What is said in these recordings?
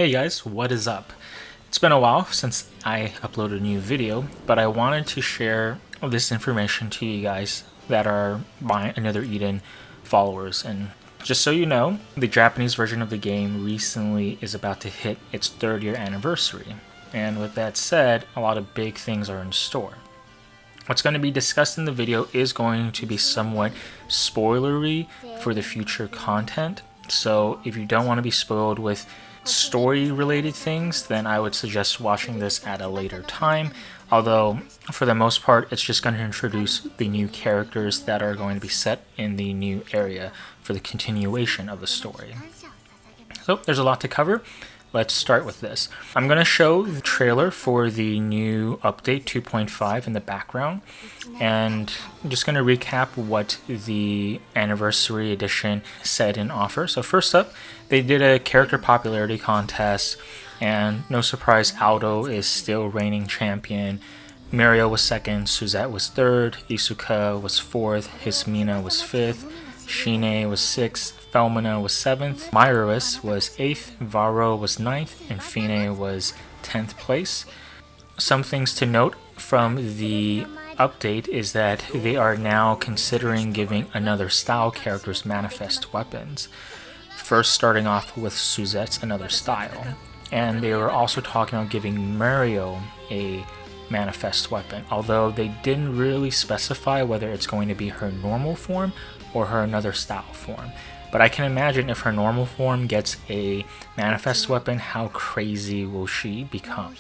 Hey guys, what is up? It's been a while since I uploaded a new video, but I wanted to share this information to you guys that are my Another Eden followers. And just so you know, the Japanese version of the game recently is about to hit its 3rd-year anniversary. And with that said, a lot of big things are in store. What's going to be discussed in the video is going to be somewhat spoilery for the future content. So if you don't want to be spoiled with story related things, then I would suggest watching this at a later time. Although for the most part, it's just going to introduce the new characters that are going to be set in the new area for the continuation of the story. So there's a lot to cover. Let's start with this. I'm going to show the trailer for the new update 2.5 in the background, and I'm just going to recap what the anniversary edition said in offer. So first up, they did a character popularity contest, and no surprise, Aldo is still reigning champion. Mario was 2nd, Suzette was 3rd, Isuka was 4th, Hismina was 5th, Shine was 6th, Felmina was 7th, Myris was 8th, Varro was 9th, and Fine was 10th place. Some things to note from the update is that they are now considering giving another style characters manifest weapons. First starting off with Suzette's another style. And they were also talking about giving Mario a manifest weapon, although they didn't really specify whether it's going to be her normal form or her another style form. But I can imagine if her normal form gets a manifest weapon, how crazy will she become?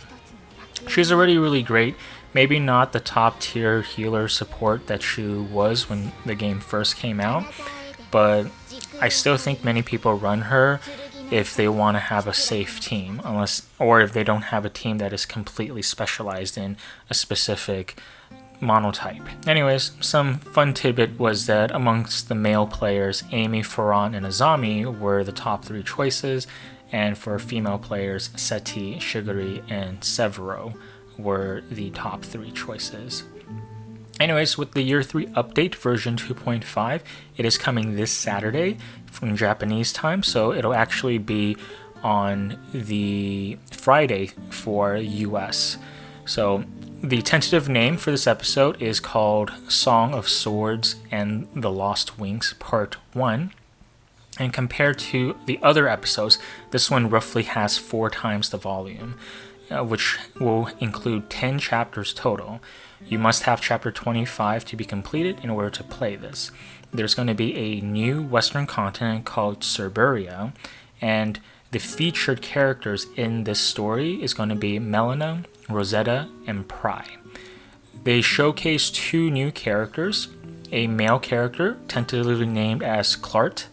She's already really great. Maybe not the top tier healer support that she was when the game first came out, but I still think many people run her if they want to have a safe team, or if they don't have a team that is completely specialized in a specific monotype. Anyways, some fun tidbit was that amongst the male players, Amy, Ferran, and Azami were the top 3 choices, and for female players, Seti, Shiguri, and Severo were the top 3 choices. Anyways, with the Year 3 update version 2.5, it is coming this Saturday from Japanese time, so it'll actually be on the Friday for US. So the tentative name for this episode is called Song of Swords and the Lost Wings Part 1. And compared to the other episodes, this one roughly has 4 times the volume, which will include 10 chapters total. You must have chapter 25 to be completed in order to play this. There's going to be a new Western continent called Cerberia, and the featured characters in this story is going to be Melina, Rosetta, and Pry. They showcase 2 new characters, a male character tentatively named as Klart.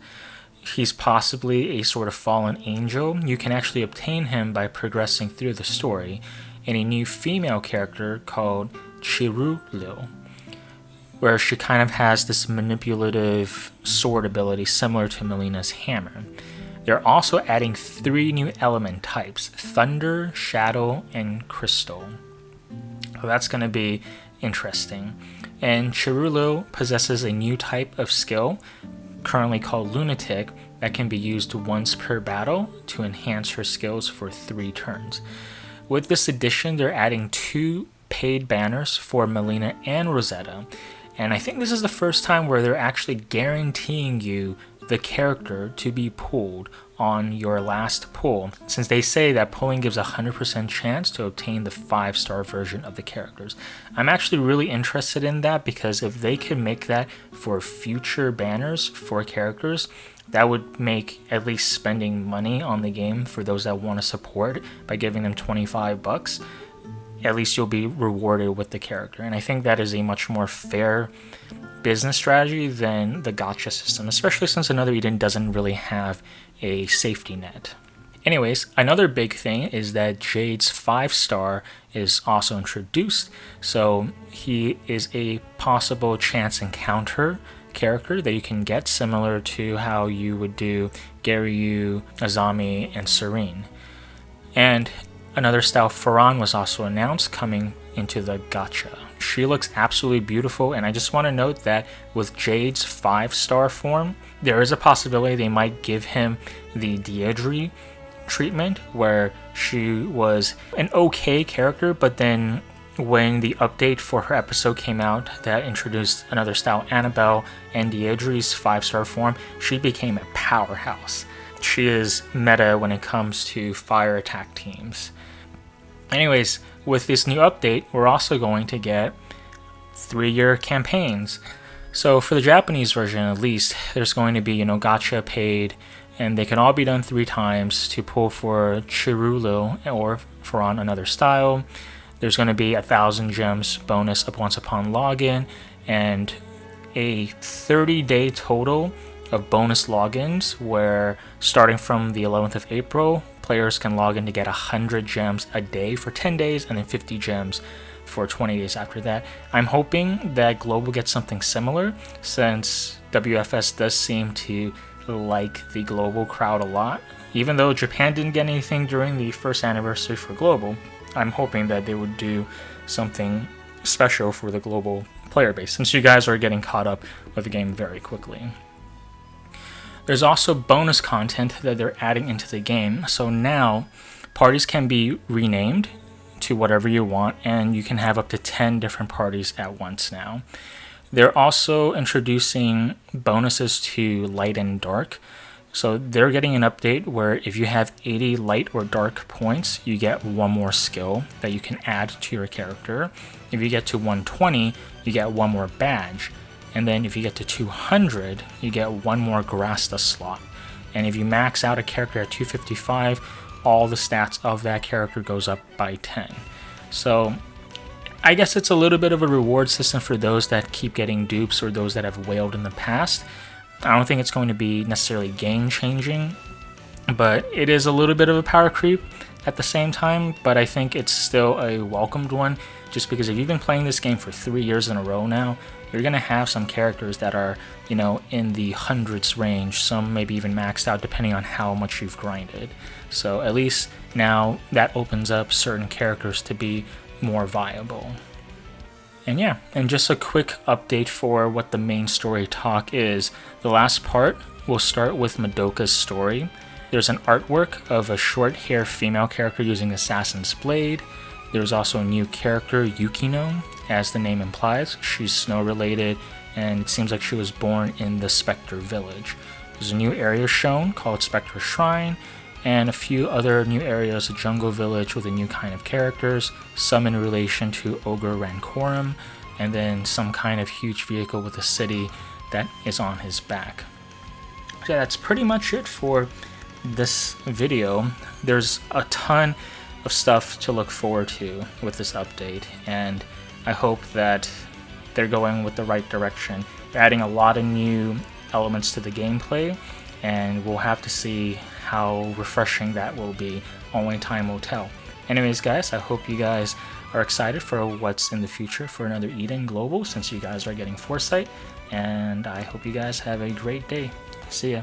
He's possibly a sort of fallen angel. You can actually obtain him by progressing through the story. And a new female character called Chirulu, where she kind of has this manipulative sword ability similar to Melina's hammer. They're also adding 3 new element types: Thunder, Shadow, and Crystal. So that's going to be interesting. And Chirulu possesses a new type of skill, currently called Lunatic, that can be used once per battle to enhance her skills for 3 turns. With this addition, they're adding 2 paid banners for Melina and Rosetta, and I think this is the first time where they're actually guaranteeing you the character to be pulled on your last pull, since they say that pulling gives a 100% chance to obtain the 5-star version of the characters. I'm actually really interested in that, because if they could make that for future banners for characters, that would make at least spending money on the game for those that want to support by giving them $25. At least you'll be rewarded with the character. And I think that is a much more fair business strategy than the gacha system, especially since Another Eden doesn't really have a safety net. Anyways, another big thing is that Jade's 5-star is also introduced. So he is a possible chance encounter character that you can get, similar to how you would do Garyu, Azami, and Serene. And another style, Ferran, was also announced coming into the gacha. She looks absolutely beautiful, and I just want to note that with Jade's 5-star form, there is a possibility they might give him the Deirdre treatment where she was an okay character, but then when the update for her episode came out that introduced another style, Annabelle and Deirdre's 5-star form, she became a powerhouse. She is meta when it comes to fire attack teams. Anyways, with this new update, we're also going to get 3-year campaigns. So for the Japanese version at least, there's going to be, gacha paid, and they can all be done 3 times to pull for Chirulu or for on another style. There's going to be 1,000 gems bonus once upon login, and a 30-day total of bonus logins where starting from the 11th of April, players can log in to get 100 gems a day for 10 days and then 50 gems for 20 days after that. I'm hoping that Global gets something similar, since WFS does seem to like the Global crowd a lot. Even though Japan didn't get anything during the first anniversary for Global, I'm hoping that they would do something special for the Global player base, since you guys are getting caught up with the game very quickly. There's also bonus content that they're adding into the game. So now parties can be renamed to whatever you want, and you can have up to 10 different parties at once now. They're also introducing bonuses to light and dark. So they're getting an update where if you have 80 light or dark points, you get 1 more skill that you can add to your character. If you get to 120, you get 1 more badge. And then if you get to 200, you get 1 more Grasta slot. And if you max out a character at 255, all the stats of that character goes up by 10. So I guess it's a little bit of a reward system for those that keep getting dupes or those that have whaled in the past. I don't think it's going to be necessarily game changing, but it is a little bit of a power creep at the same time. But I think it's still a welcomed one, just because if you've been playing this game for 3 years in a row now, you're going to have some characters that are, in the hundreds range, some maybe even maxed out depending on how much you've grinded. So at least now that opens up certain characters to be more viable. And yeah, and just a quick update for what the main story talk is. The last part will start with Madoka's story. There's an artwork of a short-hair female character using Assassin's Blade. There's also a new character, Yukino, as the name implies. She's snow-related, and it seems like she was born in the Spectre Village. There's a new area shown called Spectre Shrine, and a few other new areas, a jungle village with a new kind of characters, some in relation to Ogre Rancorum, and then some kind of huge vehicle with a city that is on his back. So yeah, that's pretty much it for this video. There's a ton of stuff to look forward to with this update, and I hope that they're going with the right direction. They're adding a lot of new elements to the gameplay, and we'll have to see how refreshing that will be. Only time will tell. Anyways, guys, I hope you guys are excited for what's in the future for another Eden Global, since you guys are getting Foresight, and I hope you guys have a great day. See ya.